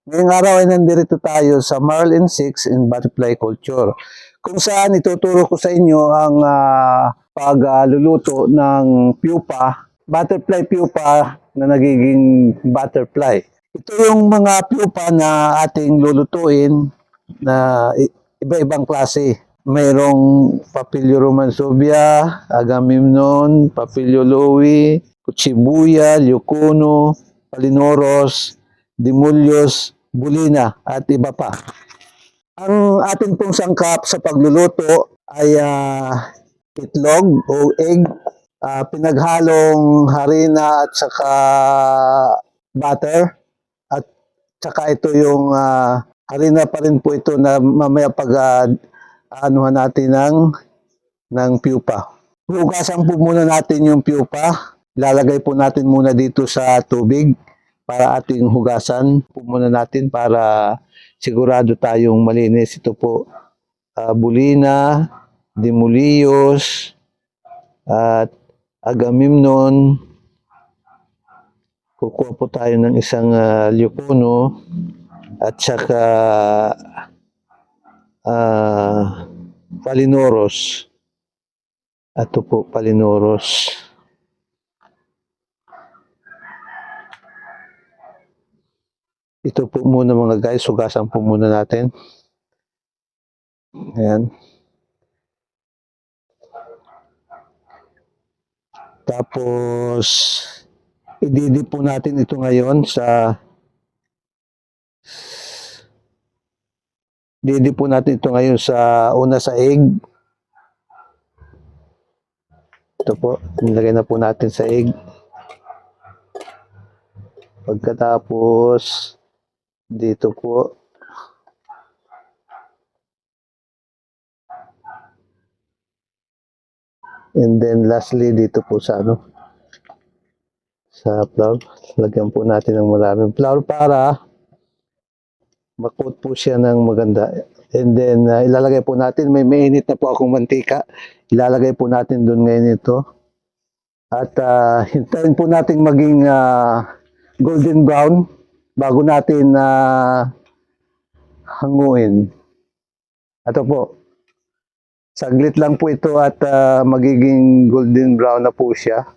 Ngayong araw ay nandito tayo sa Marlin 6 in Butterfly Culture, kung saan ituturo ko sa inyo ang pagluluto ng pupa, butterfly pupa na nagiging butterfly. Ito yung mga pupa na ating lulutuin na iba-ibang klase. Mayroong Papilio romansovia, agamemnon, Papilio lowi, Kuchibuya, Leucono, Palinoros, Dimulyos, Bulina at iba pa. Ang ating pong sangkap sa pagluluto ay itlog o egg, pinaghalong harina at saka butter, at saka ito yung harina pa rin po ito na mamaya pag anuhan natin ng pupa. Hugasan po muna natin yung pupa. Lalagay po natin muna dito sa tubig para ating hugasan po muna natin para sigurado tayong malinis. Ito po, Bulina, Dimuliyos, at agamemnon. Kukuha po tayo ng isang Leucono at saka Palinoros. Ito po, Palinoros. Ito po muna mga guys, hugasan po muna natin. Ayan. Tapos, ididip po natin ito ngayon sa una sa egg. Ito po, nilagay na po natin sa egg. Pagkatapos, dito po, and then lastly, dito po sa sa flour. Lagyan po natin ng maraming flour para makot po siya ng maganda. And then, ilalagay po natin, may mainit na po akong mantika. Ilalagay po natin doon ngayon ito. At hintayin po natin maging golden brown bago natin hanguin. Ito po. Saglit lang po ito at magiging golden brown na po siya.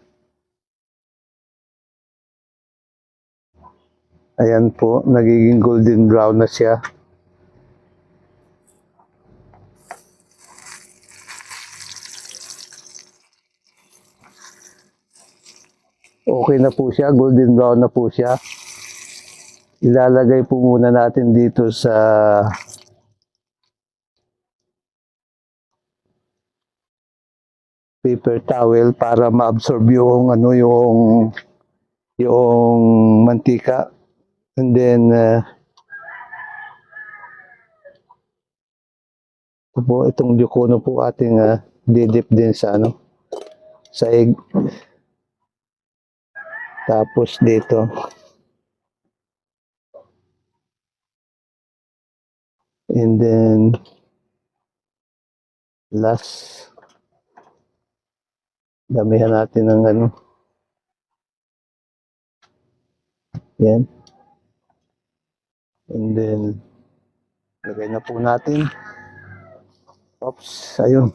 Ayan po, nagiging golden brown na siya. Okay na po siya, golden brown na po siya. Ilalagay po muna natin dito sa paper towel para ma-absorb yung yung mantika. And then itong Leucono po ating didip din sa sa egg. Tapos dito, and then last, damihan natin ng yan, and then lagay na po natin. Oops, ayun.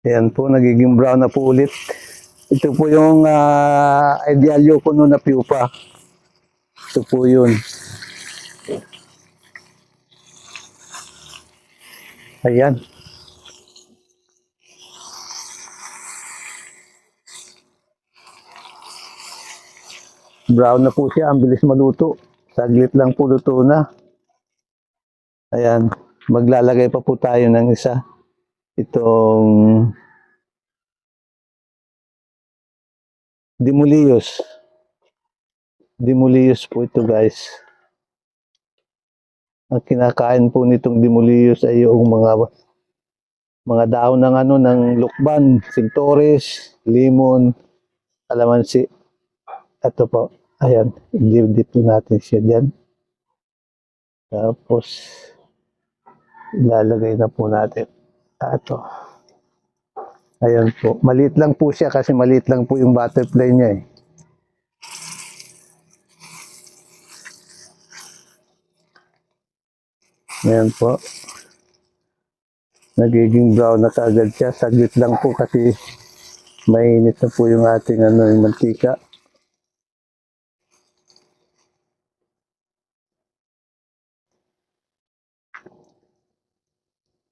Ayan po, nagiging brown na po ulit. Ito po yung ideal Leucono na pupa. Ito po yun. Ayan. Brown na po siya, ang bilis maluto. Saglit lang po luto na. Ayan, maglalagay pa po tayo ng isa. Itong Dimuliyos. Dimuliyos po ito guys. Ang kinakain po nitong Dimuliyos ay yung mga daon ng ng lukban, sintores, limon, kalamansi. Ito po, ayan, i-dip po natin siya dyan. Tapos, ilalagay na po natin. Ito. Ayan po. Maliit lang po siya kasi maliit lang po yung butterfly niya eh. Ayan po. Nagiging brown na kaagad siya. Saglit lang po kasi mainit na po yung ating yung mantika.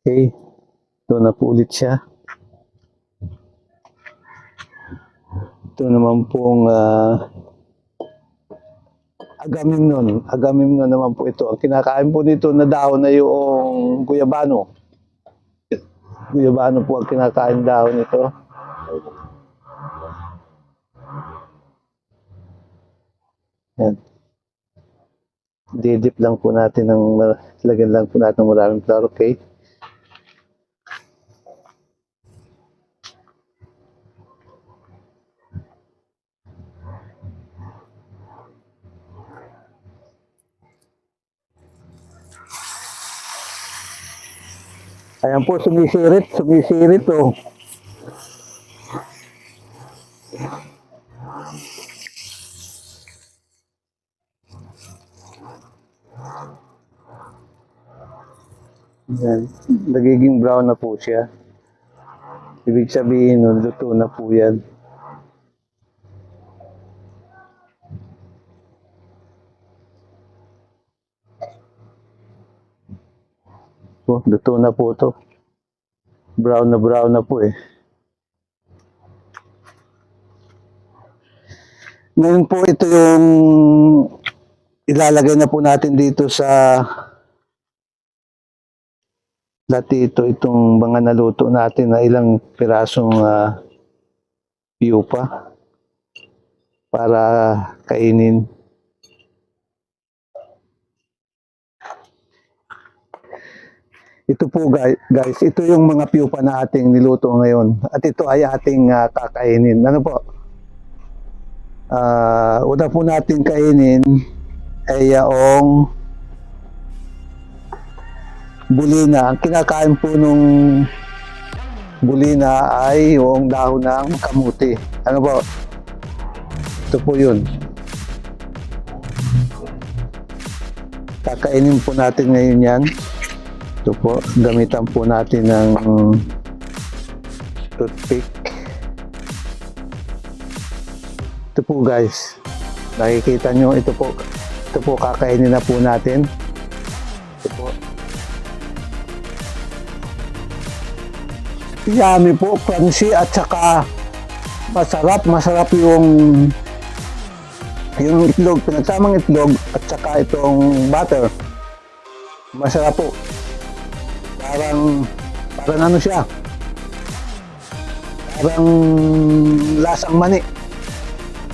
Okay. Ito na po ulit siya. Ito naman pong agamemnon. Agamemnon naman po ito. Ang kinakain po dito na dahon na yung guyabano. Guyabano po ang kinakain dahon nito. Yan. Didip lang po natin lagyan lang po natin ng maraming flour, okay? Ayan po, sumisirit oh. Yan. Nagiging brown na po siya. Ibig sabihin, luto na po yan. Oh, luto na po to. Brown na po eh. Ngayon po ito yung ilalagay na po natin dito sa latito itong mga naluto natin na ilang pirasong pupa para kainin. Ito po guys, ito yung mga pupa na ating niluto ngayon at ito ay ating kakainin. Ano po? Una po natin kainin ay yung bulina. Ang kinakain po nung bulina ay yung dahon ng kamuti. Ano po? Ito po yun. Kakainin po natin ngayon yan. Ito po, gamitan po natin ng toothpick. Ito po guys, nakikita nyo, ito po kakainin na po natin. Ito po. Yummy po, crunchy at saka masarap yung itlog, pinagsamang itlog at saka itong butter. Masarap po. Parang ano siya? Parang lasang mani.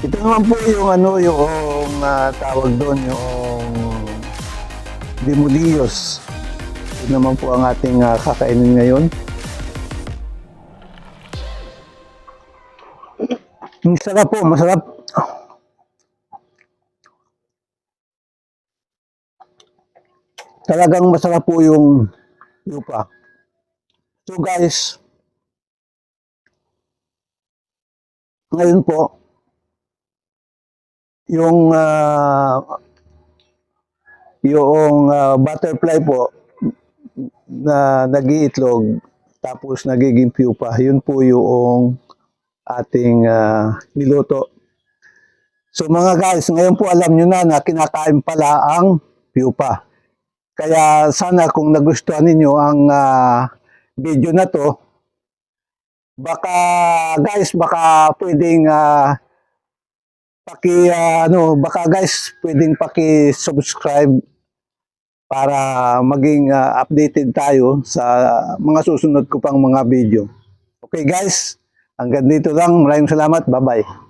Ito naman po yung yung tawag doon, yung demolillos. Ito naman po ang ating kakainin ngayon. Masarap po, masarap. Talagang masarap po yung pupa. So guys, ngayon po, yung butterfly po na nag-iitlog tapos nagiging pupa, yun po yung ating niluto. So mga guys, ngayon po alam nyo na kinakain pala ang pupa. Kaya sana kung nagustuhan ninyo ang video na to, baka pwedeng pwedeng paki-subscribe para maging updated tayo sa mga susunod ko pang mga video. Okay guys, hanggang dito lang. Maraming salamat. Bye-bye.